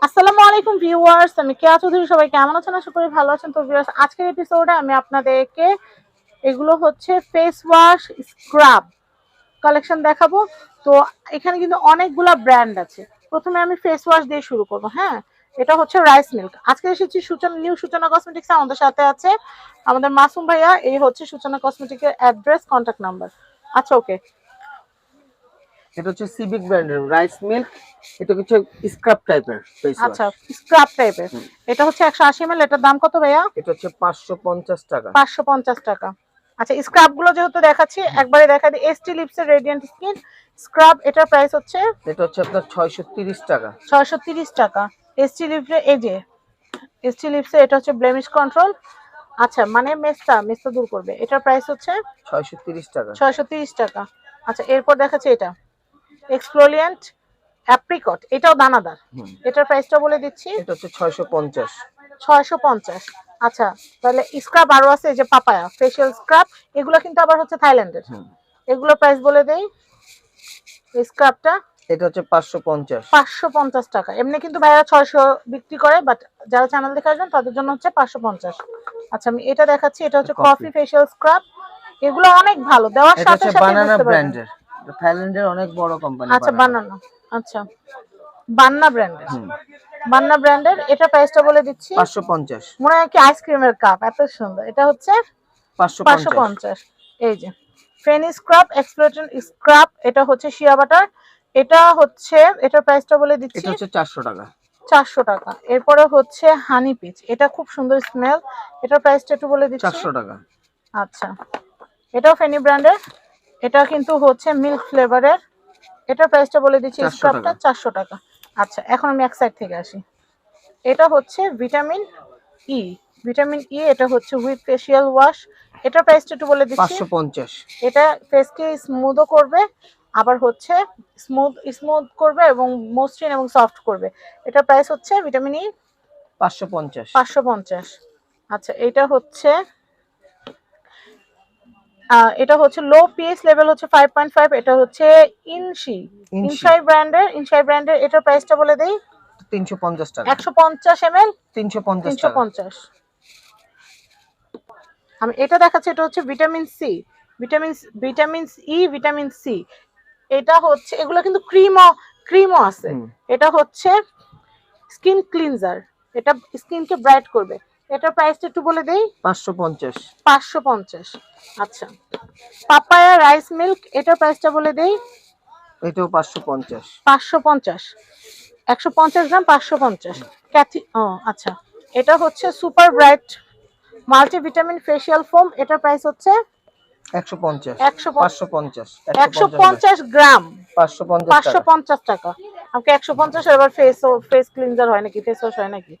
আসসালামু আলাইকুম ভিউয়ার্স, আমি কেয়া চৌধুরী। সবাই কেমন আছেন? আশা করি ভালো আছেন। তো ভিউয়ার্স, আজকের এপিসোডে আমি আপনাদেরকে এগুলো হচ্ছে ফেস ওয়াশ স্ক্রাব কালেকশন দেখাবো। তো এখানে কিন্তু অনেকগুলা ব্র্যান্ড আছে। প্রথমে আমি ফেস ওয়াশ দিয়ে শুরু করব। হ্যাঁ, এটা হচ্ছে রাইস মিল্ক। আজকে এসেছি সূচনা কসমেটিক্স। আমাদের সাথে আছে আমাদের মাসুম ভাইয়া। এই হচ্ছে সূচনা কসমেটিক্সের অ্যাড্রেস, কন্ট্যাক্ট নাম্বার। আচ্ছা, ওকে। এটা হচ্ছে সিভিক ব্র্যান্ডের রাইস মিল্ক। এটা হচ্ছে স্ক্রাব টাইপের ফেস ওয়াশ। আচ্ছা, স্ক্রাব টাইপের। এটা হচ্ছে 180 ml। এটার দাম কত ভাইয়া? এটা হচ্ছে 550 টাকা। 550 টাকা। আচ্ছা, স্ক্রাব গুলো যেহেতু দেখাচ্ছি, একবারে দেখা দিই। এসটি লিপস এর রেডিয়েন্ট স্কিন স্ক্রাব, এটার প্রাইস হচ্ছে এটা হচ্ছে আপনার 630 টাকা। 630 টাকা। এসটি লিপস এই যে এসটি লিপস এটা হচ্ছে ব্লেমিশ কন্ট্রোল। আচ্ছা, মানে মেস্তা দূর করবে। এটার প্রাইস হচ্ছে 630 টাকা। 630 টাকা। আচ্ছা, এরপর দেখাচ্ছি এটা এক্সফোলিয়েন্ট অ্যাপ্রিকট, এটাও দানাদার। এটার প্রাইসটা বলে দিচ্ছি, এটা হচ্ছে 650। 650। আচ্ছা, তাহলে স্ক্রাব আরো আছে, এই যে পাপায়া ফেশিয়াল স্ক্রাব। এগুলো কিন্তু আবার হচ্ছে থাইল্যান্ডের। এগুলো প্রাইস বলে দেই। স্ক্রাবটা এটা হচ্ছে 550। 550 টাকা। এমনি কিন্তু ভাইয়া 600 বিক্রি করে, বাট যারা চ্যানেল দেখে আসবেন তাদের জন্য হচ্ছে 550। আচ্ছা, আমি এটা দেখাচ্ছি। এটা হচ্ছে কফি ফেশিয়াল স্ক্রাব। এগুলো অনেক ভালো, দেওয়ার এটা সাথে হচ্ছে সাথে বানানা বুঝতে পারবেন। ব্র্যান্ডের। এটা থাইল্যান্ডের অনেক বড় কোম্পানি। আচ্ছা, বানানা। আচ্ছা, বান্না ব্র্যান্ডের। বান্না ব্র্যান্ডের। এটা প্রাইসটা বলে দিচ্ছি, 550। মনে হয় কি আইসক্রিমের কাপ, এত সুন্দর। এটা হচ্ছে 550। 550। এই যে ফেনি স্ক্রাব এক্সপ্লোরেশন স্ক্রাব, এটা হচ্ছে শিয়া বাটার। এটা হচ্ছে, এটার প্রাইসটা বলে দিচ্ছি, এটা হচ্ছে 400 টাকা। 400 টাকা। এরপরে হচ্ছে হানি পিচ, এটা খুব সুন্দর স্মেল। এটার প্রাইসটা একটু বলে দিচ্ছি, 400 টাকা। আচ্ছা, এটাও ফেনি ব্র্যান্ডের। এটা কিন্তু হচ্ছে মিল্ক ফ্লেভারের। এটার প্রাইসটা বলে দিচ্ছি, 400 স্ক্রাবটা টাকা। 400 টাকা। আচ্ছা, এখন আমি এক সাইড থেকে আসি। এটা হচ্ছে ভিটামিন ই। ভিটামিন ই, এটা হচ্ছে হুইপ ফেশিয়াল ওয়াশ। এটার প্রাইসটা একটু বলে দিচ্ছি। 550। এটা ফেসকে স্মুথও করবে, আবার হচ্ছে স্মুথ করবে এবং মসৃণ এবং সফট করবে। এটার প্রাইস হচ্ছে ভিটামিন ই 550। 550। আচ্ছা, এটা হচ্ছে লো পিএইচ লেভেল হচ্ছে 5.5। এটা হচ্ছে ইনশাই ব্র্যান্ডের। এটার প্রাইসটা বলে দেই, 350 টাকা। 150 ml 350 টাকা। 350। আমি এটা দেখাচ্ছি। এটা হচ্ছে ভিটামিন সি। Vitamin C. এটা হচ্ছে, এগুলো কিন্তু ক্রিমও আছে। এটা হচ্ছে স্কিন ক্লিনজার, এটা স্কিনকে ব্রাইট করবে। এটার প্রাইসটা একটু বলে দেই, 550। 550। আচ্ছা, পাপায়া রাইস মিল্ক, এটার প্রাইসটা বলে দেই, এটাও 550। 550। 150 গ্রাম 550। আচ্ছা, এটা হচ্ছে super bright multivitamin facial foam. এটার প্রাইস হচ্ছে 150। 550 গ্রাম 550 টাকা। 550 টাকা। আমাকে 150। এবার ফেস ক্লিনজার হয় নাকি, ফেস ওয়াশ হয় নাকি?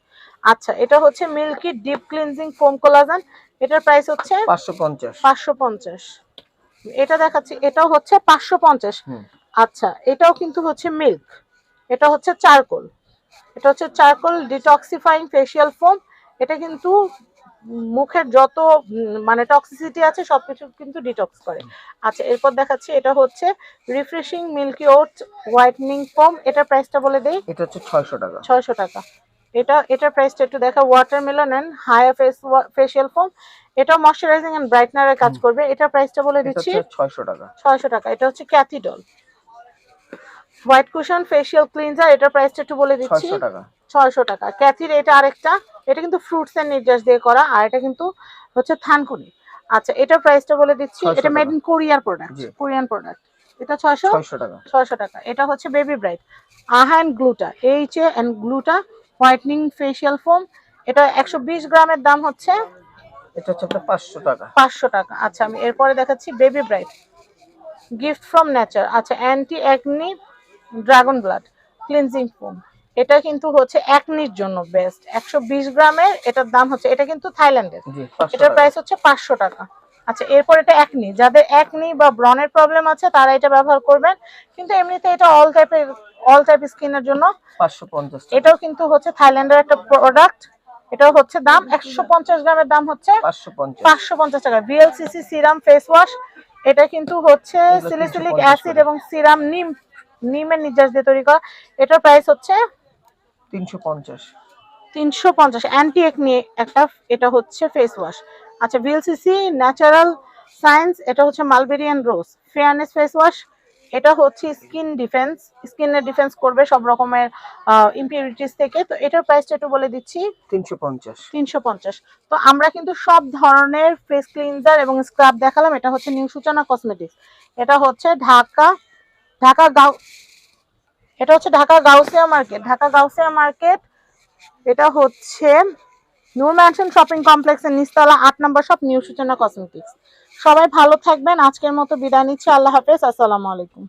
আচ্ছা, এটা হচ্ছে milky deep cleansing foam collagen. এটার প্রাইস হচ্ছে 550। 550। এটা দেখাচ্ছি, এটাও হচ্ছে 550। আচ্ছা, এটাও কিন্তু হচ্ছে মিল্ক। এটা হচ্ছে চারকোল ডিটক্সিফাইং ফেশিয়াল ফোম। এটা কিন্তু মুখের যত মানে টক্সিসিটি আছে সবকিছু কিন্তু ডিটক্স করে। আচ্ছা, এরপর দেখাচ্ছি, এটা হচ্ছে রিফ্রেশিং মিল্কি ওট হোয়াইটনিং ফোম। এটার প্রাইসটা বলে দেই, এটা হচ্ছে 600 টাকা। 600 টাকা। এটার প্রাইসটা একটু দেখা, ওয়াটারমেলন এন্ড হায়া ফেশিয়াল ফোম। এটা ময়শ্চারাইজিং এন্ড ব্রাইটনারের কাজ করবে। এটার প্রাইসটা বলে দিচ্ছি, এটা হচ্ছে 600 টাকা। 600 টাকা। এটা হচ্ছে ক্যাথিডল হোয়াইট কুশন ফেশিয়াল ক্লিনজার। এটার প্রাইসটা একটু বলে দিচ্ছি, 600 টাকা। 600 টাকা। ক্যাথির এটা আরেকটা, এটা কিন্তু ফ্রুটস এর নির্যাস দিয়ে করা, আর এটা কিন্তু হচ্ছে থানকুনি। আচ্ছা, এটার প্রাইসটা বলে দিচ্ছি, এটা মেড ইন কোরিয়ার কোরিয়ান প্রোডাক্ট। এটা 600 টাকা। 600 টাকা। এটা হচ্ছে বেবি ব্রাইট আহা and gluta, gluta whitening facial foam. এটা 120 গ্রামের দাম হচ্ছে, এটা হচ্ছে আপনার 500 টাকা। 500 টাকা। আচ্ছা, আমি এরপরে দেখাচ্ছি baby bright gift from nature. আচ্ছা, anti acne dragon blood cleansing foam. এটা কিন্তু হচ্ছে অ্যাকনির জন্য বেস্ট। 120 গ্রামের। এটার দাম হচ্ছে, এটা কিন্তু থাইল্যান্ডের। এটার প্রাইস হচ্ছে 500 টাকা। আচ্ছা, এরপর এটা অ্যাকনি, যাদের অ্যাকনি বা ব্রনের প্রবলেম আছে তারা এটা ব্যবহার করবেন। কিন্তু এমনিতে এটা অল টাইপ স্কিনের জন্য 550 টাকা। এটাও কিন্তু হচ্ছে থাইল্যান্ডের একটা প্রোডাক্ট। এটাও হচ্ছে দাম 150 গ্রামের দাম হচ্ছে 550 টাকা। VLCC serum face wash. এটা কিন্তু হচ্ছে সিলিসিলিক অ্যাসিড এবং সিরাম নিমের নির্যাস দিয়ে তৈরি করা। এটার প্রাইস হচ্ছে 350। 350 অ্যান্টি একনি একটা, এটা হচ্ছে ফেস ওয়াশ। আচ্ছা ভিএলসিসি ন্যাচারাল সায়েন্স, এটা হচ্ছে মালবেরিয়ান রোজ ফেয়ারনেস ফেস ওয়াশ। এটা হচ্ছে স্কিনের ডিফেন্স করবে সব রকমের ইমপিউরিটিস থেকে। তো এটার প্রাইসটা একটু বলে দিচ্ছি, 350। 350। তো আমরা কিন্তু সব ধরনের ফেস ক্লিনজার এবং স্ক্রাব দেখালাম। এটা হচ্ছে নিউ সূচনা কসমেটিক্স, এটা হচ্ছে ঢাকা গাউ এটা হচ্ছে ঢাকা গাউসিয়া মার্কেট। এটা হচ্ছে নূর ম্যানশন শপিং কমপ্লেক্সের নিচতলা 8 নম্বর শপ, নিউ সূচনা কসমেটিক্স। সবাই ভালো থাকবেন, আজকের মতো বিদায় নিচ্ছি, আল্লাহ হাফেজ, আসসালামু আলাইকুম।